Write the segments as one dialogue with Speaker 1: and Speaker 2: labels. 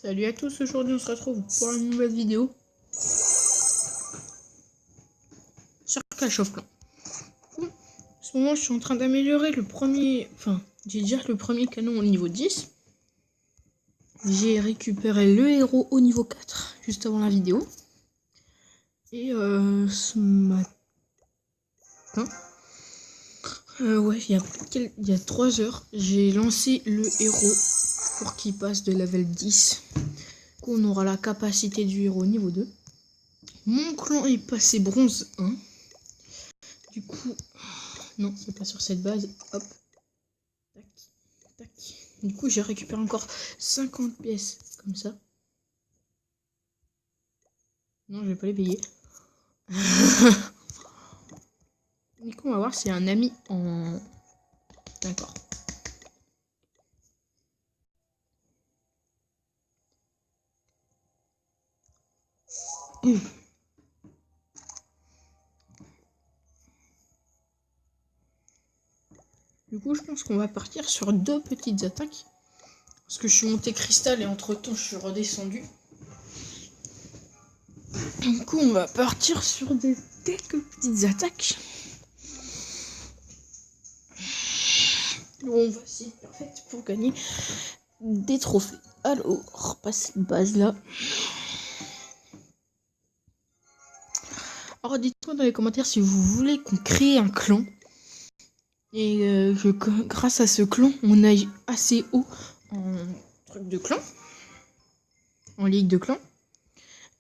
Speaker 1: Salut à tous, aujourd'hui on se retrouve pour une nouvelle vidéo sur Clash of Clans. En ce moment je suis en train d'améliorer le premier, j'ai déjà le premier canon au niveau 10. J'ai récupéré le héros au niveau 4 juste avant la vidéo. Et ce matin, il y a 3 heures, j'ai lancé le héros pour qu'il passe de level 10. Du coup on aura la capacité du héros niveau 2. Mon clan est passé bronze 1. Du coup, non, c'est pas sur cette base. Hop. Tac, tac. Du coup, j'ai récupéré encore 50 pièces comme ça. Non, je vais pas les payer. Du coup, on va voir s'il y a un ami en... D'accord. Du coup, je pense qu'on va partir sur 2 petites attaques. Parce que je suis monté cristal et entre-temps, je suis redescendu. Du coup, on va partir sur quelques petites attaques. On va essayer parfaite pour gagner des trophées. Alors, pas cette base là. Alors dites-moi dans les commentaires si vous voulez qu'on crée un clan. Et grâce à ce clan, on aille assez haut en truc de clan. En ligue de clan.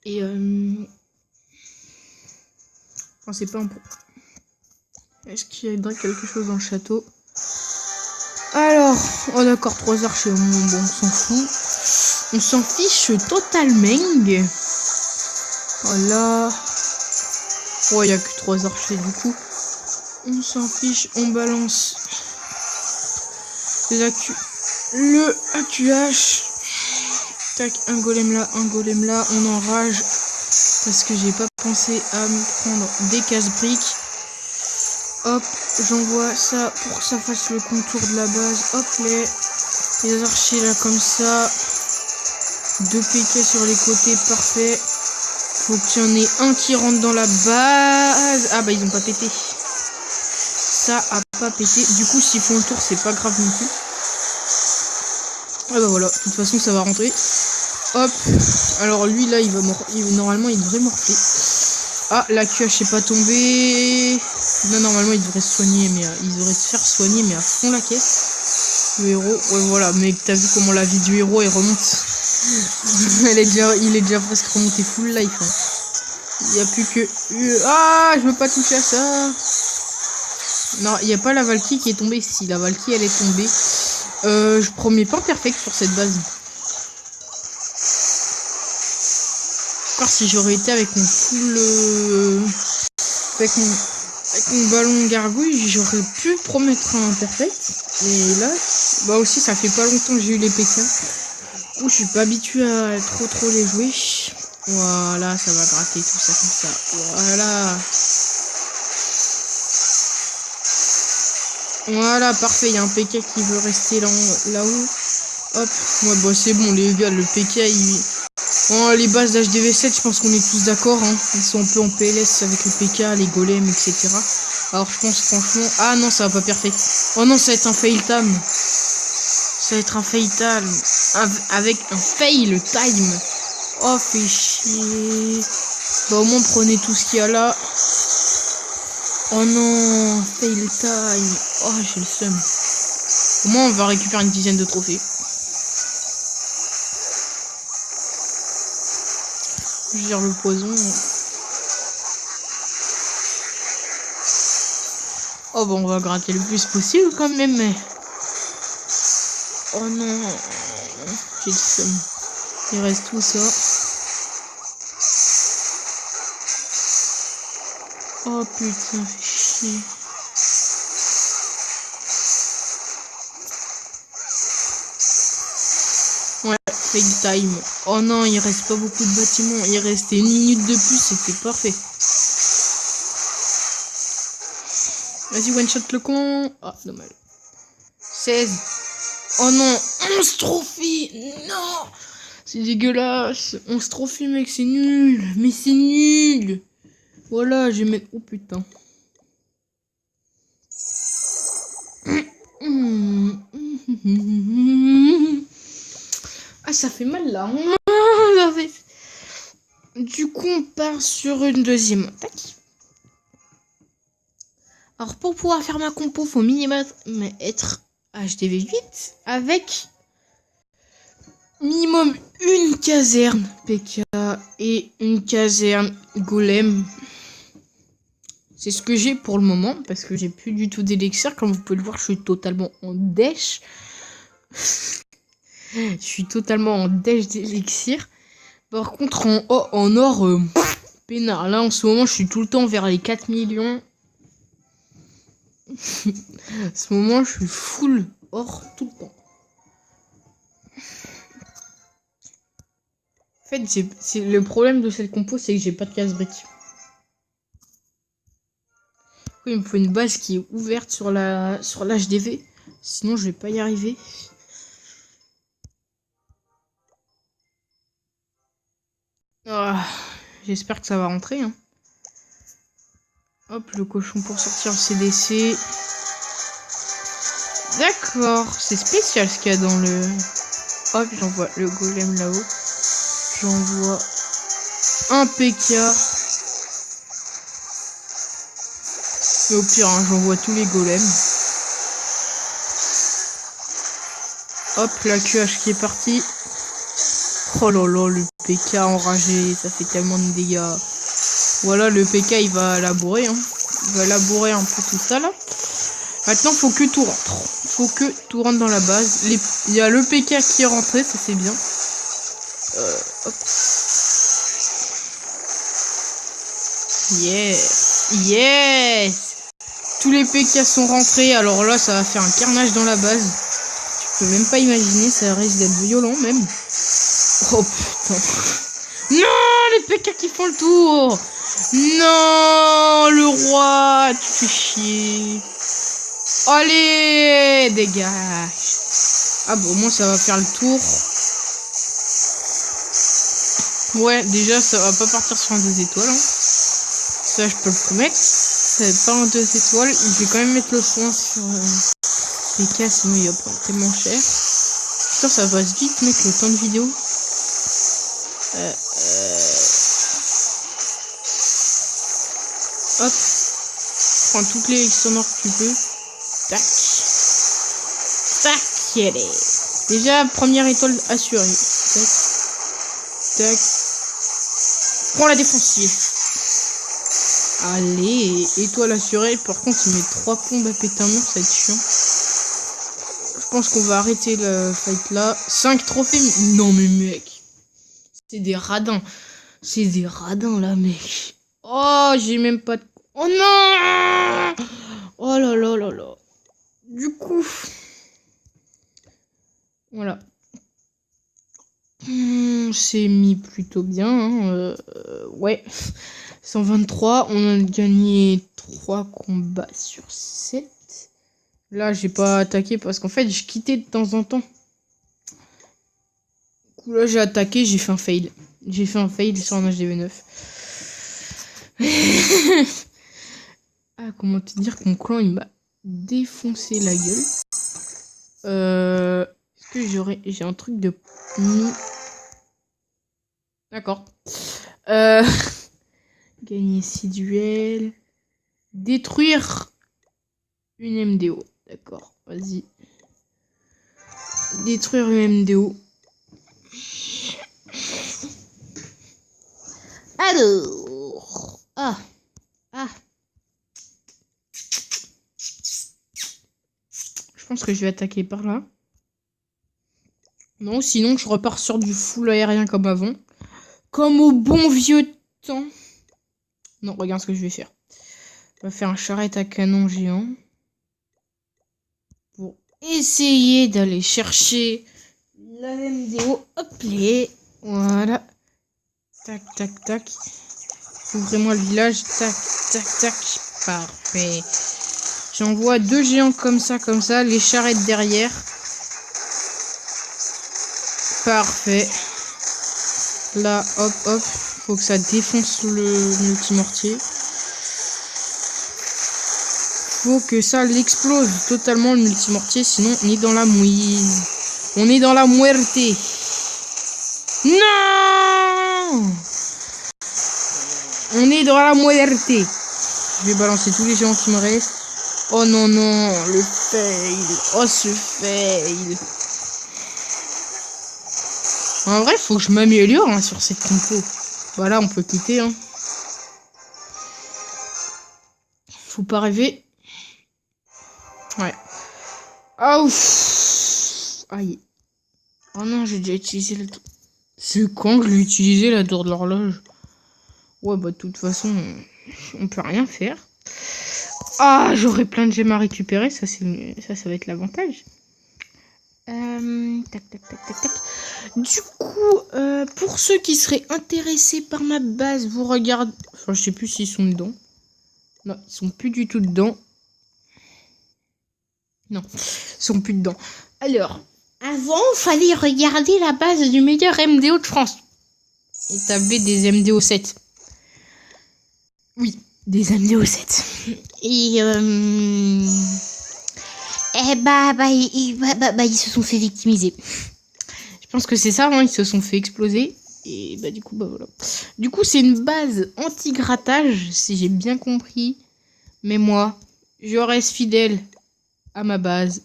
Speaker 1: Et enfin, c'est pas un... Est-ce qu'il y a quelque chose dans le château? Alors, oh d'accord, 3 archers. Bon, on s'en fout. On s'en fiche totalement. Voilà. Oh, il n'y a que 3 archers du coup. On s'en fiche, on balance le AQH. Tac, un golem là, on enrage. Parce que j'ai pas pensé à me prendre des casse-briques. Hop, j'envoie ça pour que ça fasse le contour de la base. Hop, les archers là comme ça. 2 PK sur les côtés, parfait. Faut qu'il y en ait un qui rentre dans la base. Ah bah ils ont pas pété. Ça a pas pété. Du coup s'ils font le tour c'est pas grave non plus. Ah bah voilà, de toute façon ça va rentrer. Hop. Alors lui là il va normalement il devrait morfler. Ah la QH est pas tombée. Non normalement il devrait se soigner mais il devrait se faire soigner mais à fond la caisse. Le héros. Ouais voilà mec t'as vu comment la vie du héros elle remonte. il est déjà presque remonté full life. Hein. Il n'y a plus que... Ah, je veux pas toucher à ça. Non, il n'y a pas la Valkyrie qui est tombée. Si, la Valkyrie, elle est tombée. Je promets pas perfect sur cette base. Car si j'aurais été avec mon full... Avec mon ballon gargouille, j'aurais pu promettre un perfect. Et là, bah aussi, ça fait pas longtemps que j'ai eu les PK. Du coup, je suis pas habitué à trop les jouer. Voilà, ça va gratter tout ça comme ça. Voilà. Voilà, parfait. Il y a un PK qui veut rester là-haut. Hop. Ouais, bah c'est bon, les gars. Le PK, Oh, les bases d'HDV7, je pense qu'on est tous d'accord. Hein. Ils sont un peu en PLS avec le PK, les golems, etc. Alors, je pense franchement... Ah non, ça va pas perfect. Oh non, ça va être un fail time. Ça va être un fail time. Avec un fail time. Oh, fait chier. Bah, au moins, prenez tout ce qu'il y a là. Oh non, fail time. Oh, j'ai le seum. Au moins, on va récupérer une dizaine de trophées. Je gère le poison. Oh, bon, on va gratter le plus possible quand même. Mais... Oh non. J'ai le seum. Il reste tout ça. Oh putain, fait chier. Ouais, fail time. Oh non, il reste pas beaucoup de bâtiments. Il restait 1 minute de plus, c'était parfait. Vas-y, one shot le con. Ah, dommage. 16. Oh non, 11 trophées. Non. C'est dégueulasse. On se trophy, mec, c'est nul. Mais c'est nul. Voilà, je vais mettre... Oh putain. Ah, ça fait mal là. Du coup, on part sur une deuxième attaque. Alors, pour pouvoir faire ma compo, faut minimum être HDV 8 avec minimum une caserne PK et une caserne golem. C'est ce que j'ai pour le moment parce que j'ai plus du tout d'élixir. Comme vous pouvez le voir, je suis totalement en dèche. Je suis totalement en dèche d'élixir. Par contre, en or, peinard. Là, en ce moment, je suis tout le temps vers les 4 millions. En ce moment, je suis full or tout le temps. En fait, c'est le problème de cette compo, c'est que j'ai pas de casse-brique. Il me faut une base qui est ouverte sur l'HDV. Sinon, je vais pas y arriver. Oh, j'espère que ça va rentrer. Hein. Hop, le cochon pour sortir le CDC. D'accord, c'est spécial ce qu'il y a dans le... Hop, j'envoie le golem là-haut. J'envoie un PK. Et au pire, hein, j'envoie tous les golems. Hop, la QH qui est partie. Oh là là, le PK enragé, ça fait tellement de dégâts. Voilà, le PK, il va labourer. Hein. Il va labourer un peu tout ça, là. Maintenant, faut que tout rentre. Faut que tout rentre dans la base. Il y a le PK qui est rentré, ça c'est bien. Hop. Yes. Yes. Tous les PK sont rentrés. Alors là, ça va faire un carnage dans la base. Je peux même pas imaginer. Ça risque d'être violent, même. Oh putain. Non, les PK qui font le tour. Non, le roi, tu fais chier. Allez, dégage. Ah bon, au moins ça va faire le tour. Ouais, déjà ça va pas partir sur un 2 étoiles. Hein. Ça, je peux le promettre. Ça va pas un 2 étoiles. Je vais quand même mettre le soin sur les cas, sinon il va prendre tellement cher. Putain, ça passe vite, mec, le temps de vidéo. Hop. Prends toutes les sonores que tu peux. Tac. Tac. Déjà, première étoile assurée. Tac. Tac. Prends la défensive. Allez, étoile assurée. Par contre, il met 3 plombes à péter un mur, ça va être chiant. Je pense qu'on va arrêter le fight là. 5 trophées. Non, mais mec. C'est des radins. C'est des radins là, mec. Oh, j'ai même pas de... Oh non! Oh là là là là. Du coup... Voilà. C'est mis plutôt bien. Hein. Ouais. 123. On a gagné 3 combats sur 7. Là, j'ai pas attaqué parce qu'en fait, je quittais de temps en temps. Du coup, là, j'ai attaqué, j'ai fait un fail. J'ai fait un fail sur un HDV 9. Ah, comment te dire que mon clan, il m'a défoncé la gueule. Est-ce que j'ai un truc de... D'accord. Gagner 6 duels. Détruire une MDO. D'accord, vas-y. Détruire une MDO. Alors. Ah. Je pense que je vais attaquer par là. Non, sinon je repars sur du full aérien comme avant. Comme au bon vieux temps. Non, regarde ce que je vais faire. On va faire un charrette à canon géant. Pour essayer d'aller chercher la MDO. Hop là. Voilà. Tac, tac, tac. Ouvrez-moi le village. Tac, tac, tac. Parfait. J'envoie 2 géants comme ça. Les charrettes derrière. Parfait. Là, hop, hop. Faut que ça défonce le multimortier. Faut que ça l'explose totalement le multimortier, sinon on est dans la mouise. On est dans la muerte. Non! On est dans la muerte. Je vais balancer tous les géants qui me restent. Oh non, non, le fail. Oh, ce fail. En vrai, faut que je m'améliore hein, sur cette compo. Voilà, on peut quitter. Hein. Faut pas rêver. Ouais. Ah ouf. Aïe. Oh non, j'ai déjà utilisé la tour. C'est quand que je l'ai utilisé la tour de l'horloge? Ouais, bah de toute façon, on peut rien faire. Ah, j'aurai plein de gemmes à récupérer. Ça va être l'avantage. Tac, tac, tac, tac, tac. Du coup, pour ceux qui seraient intéressés par ma base, vous regardez... Enfin, je sais plus s'ils sont dedans. Non, ils sont plus du tout dedans. Non, ils sont plus dedans. Alors, avant, il fallait regarder la base du meilleur MDO de France. Et t'avais des MDO 7. Oui, des MDO 7. Et ils se sont fait victimiser. Je pense que c'est ça, hein, ils se sont fait exploser. Et bah du coup, bah voilà. Du coup, c'est une base anti-grattage, si j'ai bien compris. Mais moi, je reste fidèle à ma base.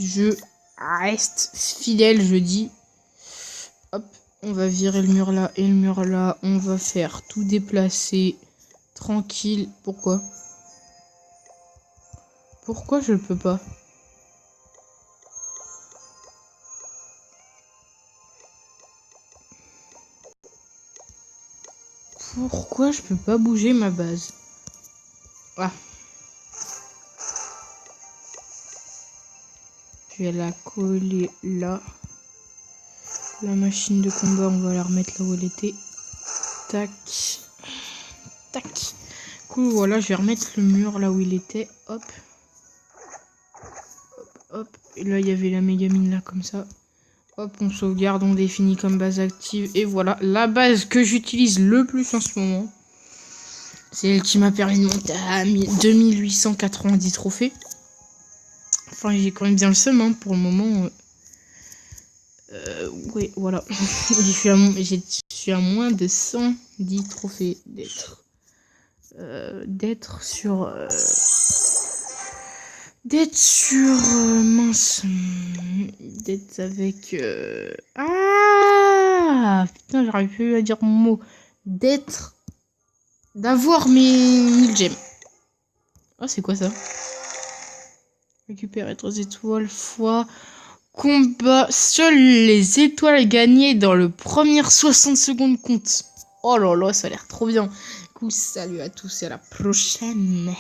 Speaker 1: Je reste fidèle, je dis. Hop, on va virer le mur là et le mur là. On va faire tout déplacer. Tranquille. Pourquoi? Pourquoi je peux pas? Pourquoi je peux pas bouger ma base? Ah. Je vais la coller là. La machine de combat, on va la remettre là où elle était. Tac. Tac. Cool, voilà, je vais remettre le mur là où il était. Hop. Hop, hop. Et là, il y avait la mégamine là, comme ça. Hop, on sauvegarde, on définit comme base active. Et voilà, la base que j'utilise le plus en ce moment. C'est elle qui m'a permis de monter à 2890 trophées. Enfin, j'ai quand même bien le seum, hein, pour le moment. Ouais, voilà. Je suis à moins de 110 trophées d'être sur... d'être sur... mince. D'être avec... Ah putain, j'arrive plus à dire mon mot. D'avoir mes 1000 gemmes. Oh, c'est quoi ça? Récupérer 3 étoiles fois... Combat. Seules les étoiles gagnées dans le premier 60 secondes comptent. Oh là là, ça a l'air trop bien. Du coup, salut à tous et à la prochaine.